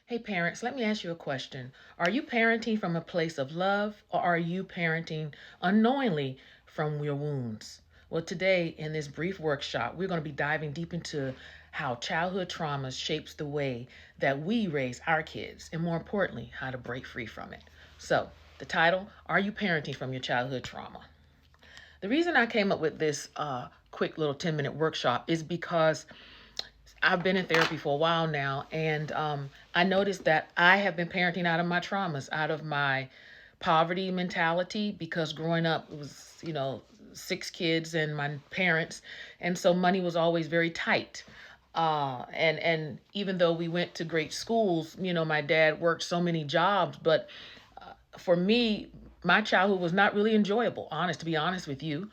Hey parents, let me ask you a question. Are you parenting from a place of love or are you parenting unknowingly from your wounds? Well, today in this brief workshop, we're going to be diving deep into how childhood traumas shapes the way that we raise our kids and more importantly, how to break free from it. So, the title, Are You Parenting from Your Childhood Trauma? The reason I came up with this quick little 10-minute workshop is because I've been in therapy for a while now, and I noticed that I have been parenting out of my traumas, out of my poverty mentality, because growing up it was, six kids and my parents, and so money was always very tight. And even though we went to great schools, my dad worked so many jobs, but for me, my childhood was not really enjoyable. To be honest with you,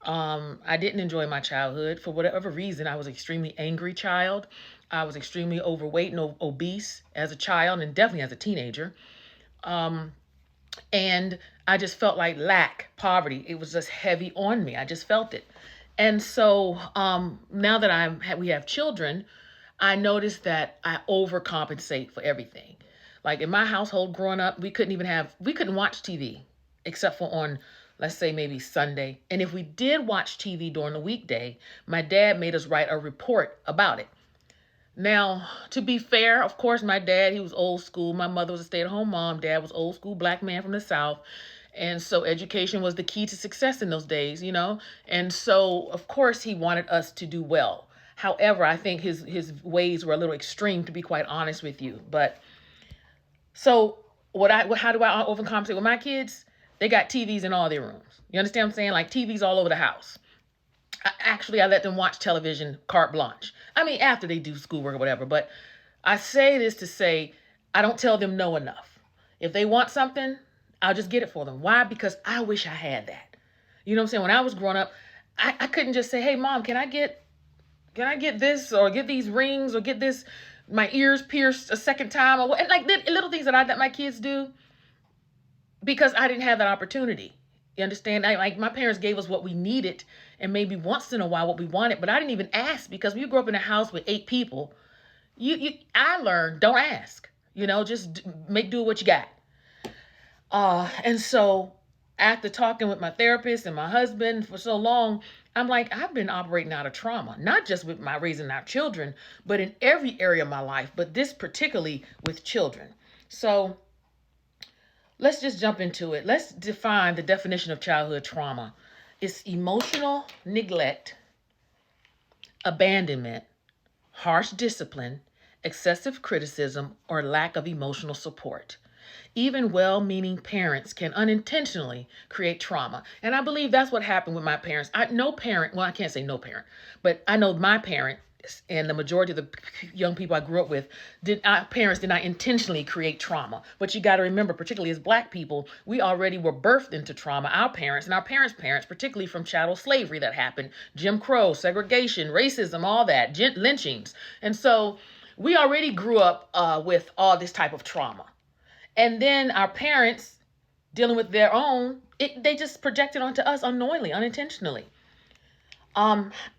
I didn't enjoy my childhood for whatever reason. I was an extremely angry child. I was extremely overweight and obese as a child and definitely as a teenager. Um, and I just felt like lack, poverty. It was just heavy on me. I just felt it. And so now that we have children, I noticed that I overcompensate for everything. Like in my household growing up, we couldn't watch TV except for on, let's say, maybe Sunday. And if we did watch TV during the weekday, my dad made us write a report about it. Now, to be fair, of course, my dad, he was old school. My mother was a stay-at-home mom. Dad was old school black man from the South. And so education was the key to success in those days. And so, of course, he wanted us to do well. However, I think his ways were a little extreme, to be quite honest with you. But so how do I overcompensate with my kids? They got TVs in all their rooms. You understand what I'm saying? Like TVs all over the house. I let them watch television carte blanche. I mean, after they do schoolwork or whatever. But I say this to say, I don't tell them no enough. If they want something, I'll just get it for them. Why? Because I wish I had that. You know what I'm saying? When I was growing up, I couldn't just say, hey, mom, can I get this or get these rings or get this, my ears pierced a second time or what? And like little things that I let my kids do because I didn't have that opportunity. You understand? Like my parents gave us what we needed and maybe once in a while what we wanted, but I didn't even ask because when you grow up in a house with 8 people, I learned don't ask. Just make do with what you got. And so after talking with my therapist and my husband for so long, I'm like, I've been operating out of trauma, not just with my raising our children, but in every area of my life, but this particularly with children. So let's just jump into it. Let's define the definition of childhood trauma. It's emotional neglect, abandonment, harsh discipline, excessive criticism, or lack of emotional support. Even well-meaning parents can unintentionally create trauma. And I believe that's what happened with my parents. No parent, well, I can't say no parent, but I know my parent and the majority of the young people I grew up with, our parents did not intentionally create trauma. But you got to remember, particularly as black people, we already were birthed into trauma. Our parents and our parents' parents, particularly from chattel slavery that happened, Jim Crow, segregation, racism, all that, lynchings. And so we already grew up with all this type of trauma. And then our parents dealing with their own, they just projected onto us unknowingly, unintentionally.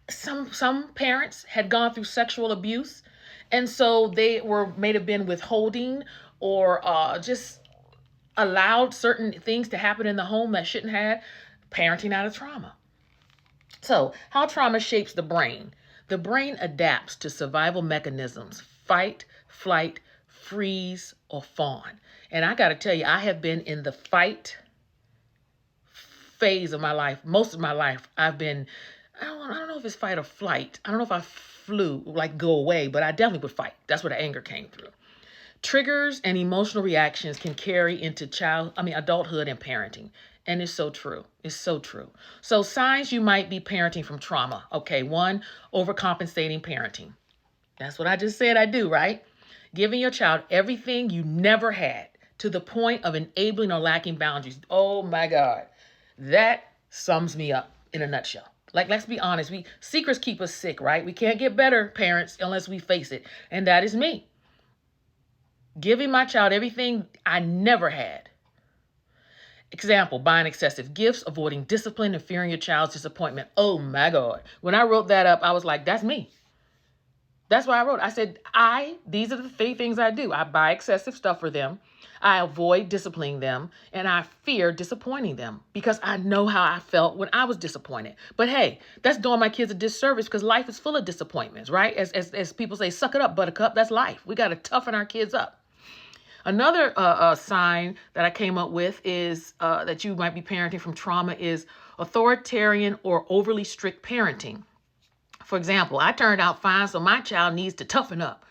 Some parents had gone through sexual abuse, and so they may have been withholding or just allowed certain things to happen in the home that shouldn't have, parenting out of trauma. So, how trauma shapes the brain. The brain adapts to survival mechanisms, fight, flight, freeze, or fawn. And I got to tell you, I have been in the fight phase of my life. Most of my life, I've been, I don't know if it's fight or flight. I don't know if I flew, like go away, but I definitely would fight. That's where the anger came through. Triggers and emotional reactions can carry into adulthood and parenting. And it's so true. It's so true. So signs you might be parenting from trauma. Okay, 1, overcompensating parenting. That's what I just said I do, right? Giving your child everything you never had to the point of enabling or lacking boundaries. Oh my God. That sums me up in a nutshell. Like, let's be honest. Secrets keep us sick, right? We can't get better parents unless we face it. And that is me. Giving my child everything I never had. Example, buying excessive gifts, avoiding discipline, and fearing your child's disappointment. Oh my God. When I wrote that up, I was like, that's me. That's why I wrote. I said, these are the three things I do. I buy excessive stuff for them. I avoid disciplining them, and I fear disappointing them because I know how I felt when I was disappointed. But hey, that's doing my kids a disservice because life is full of disappointments, right? As people say, suck it up, buttercup. That's life. We got to toughen our kids up. Another sign that I came up with is that you might be parenting from trauma is authoritarian or overly strict parenting. For example, I turned out fine, so my child needs to toughen up.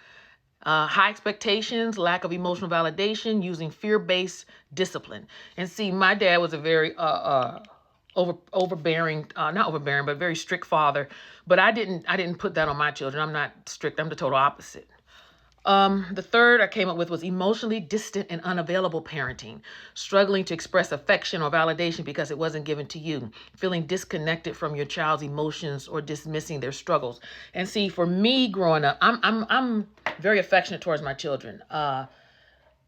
High expectations, lack of emotional validation, using fear-based discipline. And see, my dad was a very overbearing, not overbearing, but very strict father. But I didn't put that on my children. I'm not strict. I'm the total opposite. The third I came up with was emotionally distant and unavailable parenting, struggling to express affection or validation because it wasn't given to you, feeling disconnected from your child's emotions or dismissing their struggles. And see, for me growing up, I'm very affectionate towards my children.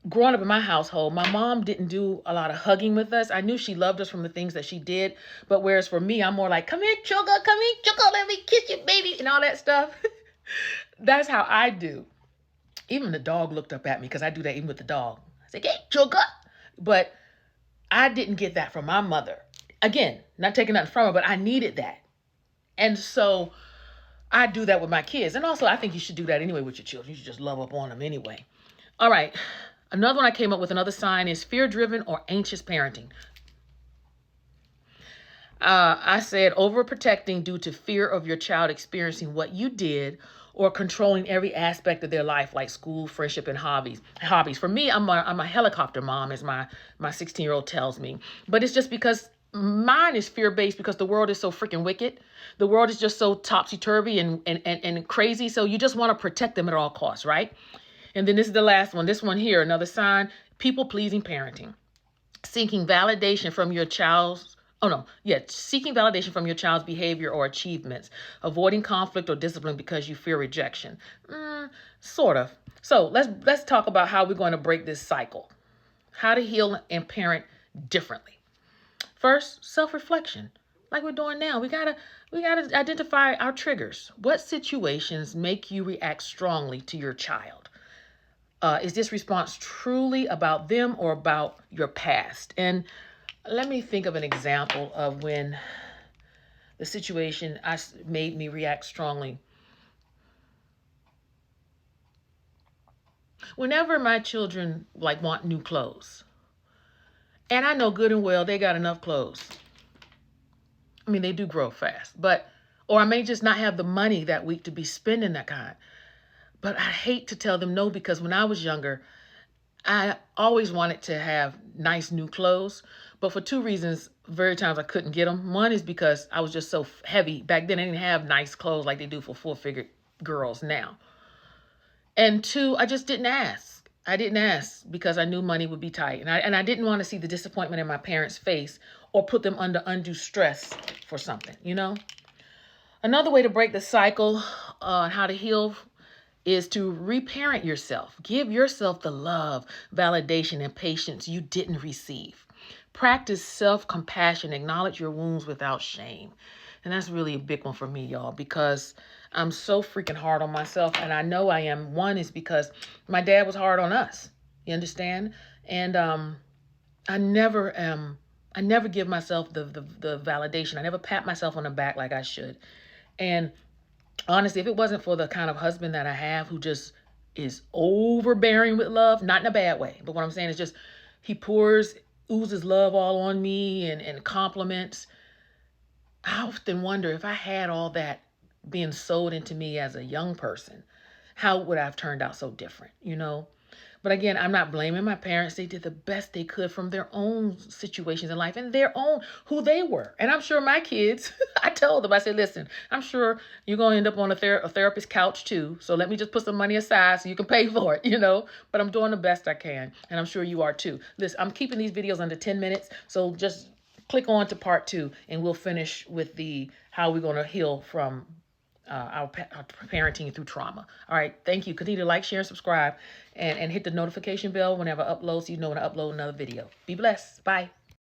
Growing up in my household, my mom didn't do a lot of hugging with us. I knew she loved us from the things that she did, but whereas for me, I'm more like, come here, sugar, come here, sugar, let me kiss you, baby, and all that stuff. That's how I do. Even the dog looked up at me because I do that even with the dog. I said, hey, sugar. But I didn't get that from my mother. Again, not taking nothing from her, but I needed that. And so I do that with my kids. And also, I think you should do that anyway with your children. You should just love up on them anyway. All right. Another one I came up with, another sign is fear-driven or anxious parenting. I said overprotecting due to fear of your child experiencing what you did or controlling every aspect of their life, like school, friendship, and hobbies. For me, I'm a helicopter mom, as my 16-year-old tells me. But it's just because mine is fear-based because the world is so freaking wicked. The world is just so topsy-turvy and crazy. So you just want to protect them at all costs, right? And then this is the last one. This one here, another sign, people-pleasing parenting. Seeking validation from your child's seeking validation from your child's behavior or achievements, avoiding conflict or discipline because you fear rejection. Sort of. So let's talk about how we're going to break this cycle. How to heal and parent differently. First, self-reflection. Like we're doing now. We gotta identify our triggers. What situations make you react strongly to your child? Is this response truly about them or about your past? And let me think of an example of when the situation made me react strongly. Whenever my children want new clothes, and I know good and well they got enough clothes. I mean, they do grow fast, or I may just not have the money that week to be spending that kind. But I hate to tell them no because when I was younger, I always wanted to have nice new clothes, but for two reasons, very times I couldn't get them. One is because I was just so heavy. Back then, I didn't have nice clothes like they do for full-figured girls now. And two, I just didn't ask. I didn't ask because I knew money would be tight. And I didn't want to see the disappointment in my parents' face or put them under undue stress for something, Another way to break the cycle on how to heal is to reparent yourself. Give yourself the love, validation, and patience you didn't receive. Practice self-compassion. Acknowledge your wounds without shame. And that's really a big one for me, y'all, because I'm so freaking hard on myself. And I know I am. One is because my dad was hard on us. You understand? And I never give myself the validation. I never pat myself on the back like I should. And honestly, if it wasn't for the kind of husband that I have who just is overbearing with love, not in a bad way, but what I'm saying is just he oozes love all on me and compliments. I often wonder if I had all that being sold into me as a young person, how would I have turned out so different, But again, I'm not blaming my parents. They did the best they could from their own situations in life and their own, who they were. And I'm sure my kids, I told them, I said, listen, I'm sure you're going to end up on a therapist couch too. So let me just put some money aside so you can pay for it, But I'm doing the best I can. And I'm sure you are too. Listen, I'm keeping these videos under 10 minutes. So just click on to part 2 and we'll finish with how we're going to heal from our parenting through trauma. All right. Thank you. Continue to like, share, and subscribe and hit the notification bell whenever I upload so you know when I upload another video. Be blessed. Bye.